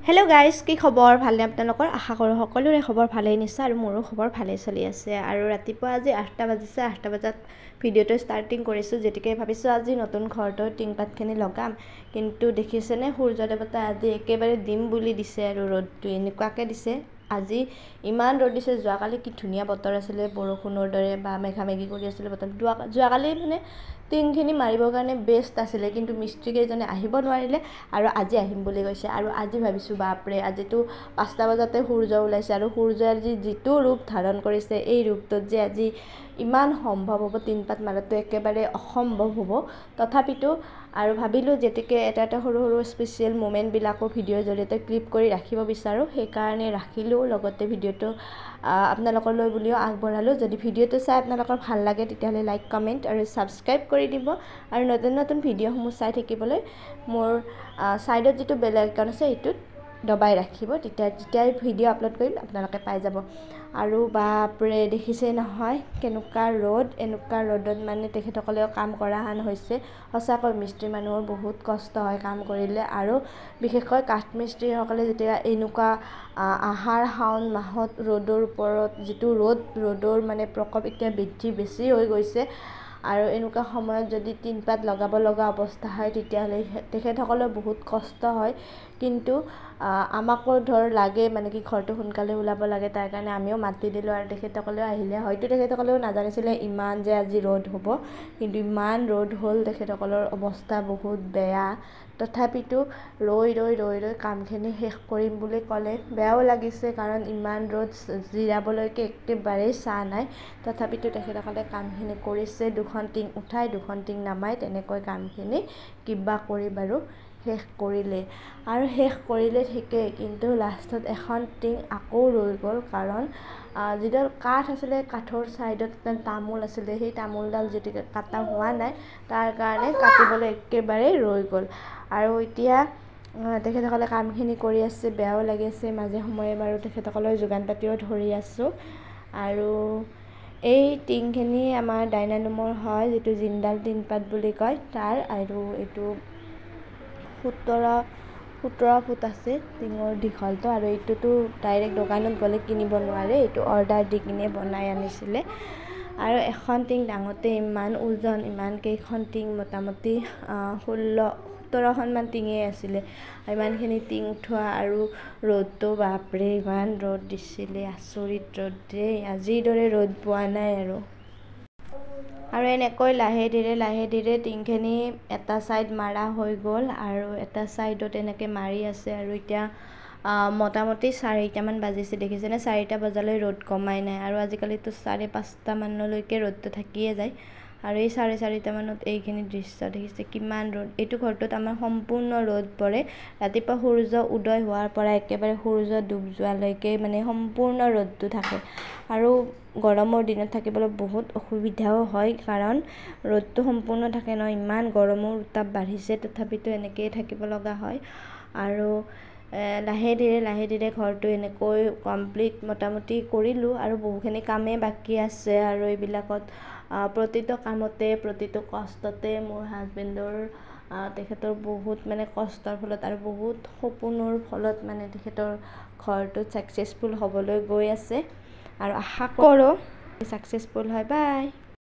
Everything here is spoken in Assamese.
হেল্ল' গাইজ, কি খবৰ? ভালনে আপোনালোকৰ? আশা কৰোঁ সকলোৰে খবৰ ভালেই নিশ্চয় আৰু মোৰো খবৰ ভালেই চলি আছে। আৰু ৰাতিপুৱা আজি 8টা বাজিছে, 8টা বজাত ভিডিঅ'টো ষ্টাৰ্টিং কৰিছোঁ। যেতিকে ভাবিছোঁ আজি নতুন ঘৰটোৰ টিংপাতখিনি লগাম, কিন্তু দেখিছেনে সূৰ্য দেৱতা আজি একেবাৰে দিম বুলি দিছে আৰু ৰ'দটো এনেকুৱাকৈ দিছে। আজি ইমান ৰ'দ দিছে। যোৱাকালি কি ধুনীয়া বতৰ আছিলে, বৰষুণৰ দৰে বা মেঘামেঘি কৰি আছিলে বতৰ। যোৱাকালি মানে টিংখিনি মাৰিবৰ কাৰণে বেষ্ট আছিলে, কিন্তু মিস্ত্ৰীকেইজনে আহিব নোৱাৰিলে আৰু আজি আহিম বুলি কৈছে। আৰু আজি ভাবিছোঁ বাপৰে, আজিতো 5টা বজাতে সূৰ্য ওলাইছে আৰু সূৰ্যই আজি যিটো ৰূপ ধাৰণ কৰিছে, এই ৰূপটোত যে আজি ইমান সম্ভৱ হ'ব টিনপাত মাৰাটো একেবাৰে অসম্ভৱ হ'ব। তথাপিতো আৰু ভাবিলোঁ যেতিকে এটা সৰু সৰু স্পেচিয়েল মোমেণ্টবিলাকো ভিডিঅ'ৰ জৰিয়তে ক্লিপ কৰি ৰাখিব বিচাৰোঁ, সেইকাৰণে ৰাখিলোঁ। লগতে ভিডিঅ'টো আপোনালোকলৈ বুলিও আগবঢ়ালোঁ। যদি ভিডিঅ'টো চাই আপোনালোকৰ ভাল লাগে তেতিয়াহ'লে লাইক, কমেণ্ট আৰু ছাবস্ক্ৰাইব কৰি দিব। আৰু নতুন নতুন ভিডিঅ'সমূহ চাই থাকিবলৈ মোৰ ছাইডত যিটো বেল আইকন আছে এইটোত দবাই ৰাখিব। যেতিয়াই ভিডিঅ' আপলোড কৰিম আপোনালোকে পাই যাব। আৰু বাপৰে দেখিছেই নহয় কেনেকুৱা ৰ'দ। এনেকুৱা ৰ'দত মানে তেখেতসকলেও কাম কৰা হেন হৈছে। সঁচাকৈ মিস্ত্ৰী মানুহৰ বহুত কষ্ট হয় কাম কৰিলে, আৰু বিশেষকৈ কাঠমিস্ত্ৰীসকলে যেতিয়া এনেকুৱা আহাৰ শাওণ মাহত ৰ'দৰ ওপৰত যিটো ৰ'দৰ মানে প্ৰকোপ এতিয়া বেছি হৈ গৈছে, আৰু এনেকুৱা সময়ত যদি টিনপাত লগাব লগা অৱস্থা হয় তেতিয়াহ'লে তেখেতসকলৰ বহুত কষ্ট হয়। কিন্তু আমাকো লাগে মানে কি ঘৰটো সোনকালে ওলাব লাগে, তাৰ কাৰণে আমিও মাতি দিলোঁ আৰু তেখেতসকলেও আহিলে। হয়তো তেখেতসকলেও নাজানিছিলে ইমান যে আজি ৰ'দ হ'ব, কিন্তু ইমান ৰ'দ হ'ল, তেখেতসকলৰ অৱস্থা বহুত বেয়া। তথাপিতো ৰৈ কামখিনি শেষ কৰিম বুলি ক'লে। বেয়াও লাগিছে কাৰণ ইমান ৰ'দ, জিৰাবলৈকে একেবাৰেই চাহ নাই। তথাপিতো তেখেতসকলে কামখিনি কৰিছে, 2খন টিং উঠাই 2খন টিং নামাই তেনেকৈ কামখিনি কিবা কৰি বাৰু শেষ কৰিলে। আৰু শেষ কৰিলে ঠিকেই, কিন্তু লাষ্টত এখন টিং আকৌ ৰৈ গ'ল, কাৰণ যিডাল কাঠ আছিলে কাঠৰ ছাইডত তামোল আছিলে, সেই তামোলডাল যেতিকে কাটা হোৱা নাই তাৰ কাৰণে কাটিবলৈ একেবাৰে ৰৈ গ'ল। আৰু এতিয়া তেখেতসকলে কামখিনি কৰি আছে, বেয়াও লাগি আছে। মাজে সময়ে বাৰু তেখেতসকলৰ যোগান পাতিও ধৰি আছোঁ। আৰু এই টিংখিনি আমাৰ ডাইনানোমৰ হয়, যিটো জিন্দাল টিনপাত বুলি কয় তাৰ। আৰু এইটো 17 ফুট আছে টিঙৰ দীঘলটো। আৰু এইটোতো ডাইৰেক্ট দোকানত গ'লে কিনিব নোৱাৰে, এইটো অৰ্ডাৰ দি কিনে বনাই আনিছিলে। আৰু এখন টিং ডাঙোতে ইমান ওজন, ইমান কেইখন টিং মোটামুটি 17খনমান টিঙেই আছিলে। ইমানখিনি টিং উঠোৱা আৰু ৰ'দটো বাপৰে, ইমান ৰ'দ দিছিলে, আচৰিত ৰ'দ দেই। আজিৰ দৰে ৰ'দ পোৱা নাই আৰু এনেকৈ লাহে ধীৰে টিংখিনি এটা ছাইড মাৰা হৈ গ'ল, আৰু এটা ছাইডত এনেকৈ মাৰি আছে। আৰু এতিয়া মোটামুটি 4টামান বাজিছে, দেখিছেনে? 4টা বজালৈ ৰ'দ কমাই নাই, আৰু আজিকালিতো 4:30 মানলৈকে ৰ'দটো থাকিয়ে যায়। আৰু এই 4:30 মানত এইখিনি দৃশ্য দেখিছে কিমান ৰ'দ। এইটো ঘৰটোত আমাৰ সম্পূৰ্ণ ৰ'দ পৰে। ৰাতিপুৱা সূৰ্য উদয় হোৱাৰ পৰা একেবাৰে সূৰ্য ডুব যোৱালৈকে মানে সম্পূৰ্ণ ৰ'দটো থাকে। আৰু গৰমৰ দিনত থাকিবলৈ বহুত অসুবিধাও হয়, কাৰণ ৰ'দটো সম্পূৰ্ণ থাকে ন। ইমান গৰমৰ উত্তাপ বাঢ়িছে, তথাপিতো এনেকৈয়ে থাকিব লগা হয়। আৰু লাহে ধীৰে ঘৰটো এনেকৈ কমপ্লিট মোটামুটি কৰিলোঁ, আৰু বহুখিনি কামেই বাকী আছে। আৰু এইবিলাকত প্ৰতিটো কামতে, প্ৰতিটো কষ্টতে মোৰ হাজবেণ্ডৰ তেখেতৰ বহুত মানে কষ্টৰ ফলত আৰু বহুত সপোনৰ ফলত মানে তেখেতৰ ঘৰটোত ছাকচেছফুল হ'বলৈ গৈ আছে, আৰু আশা কৰোঁ ছাকচেছফুল হয়। বাই।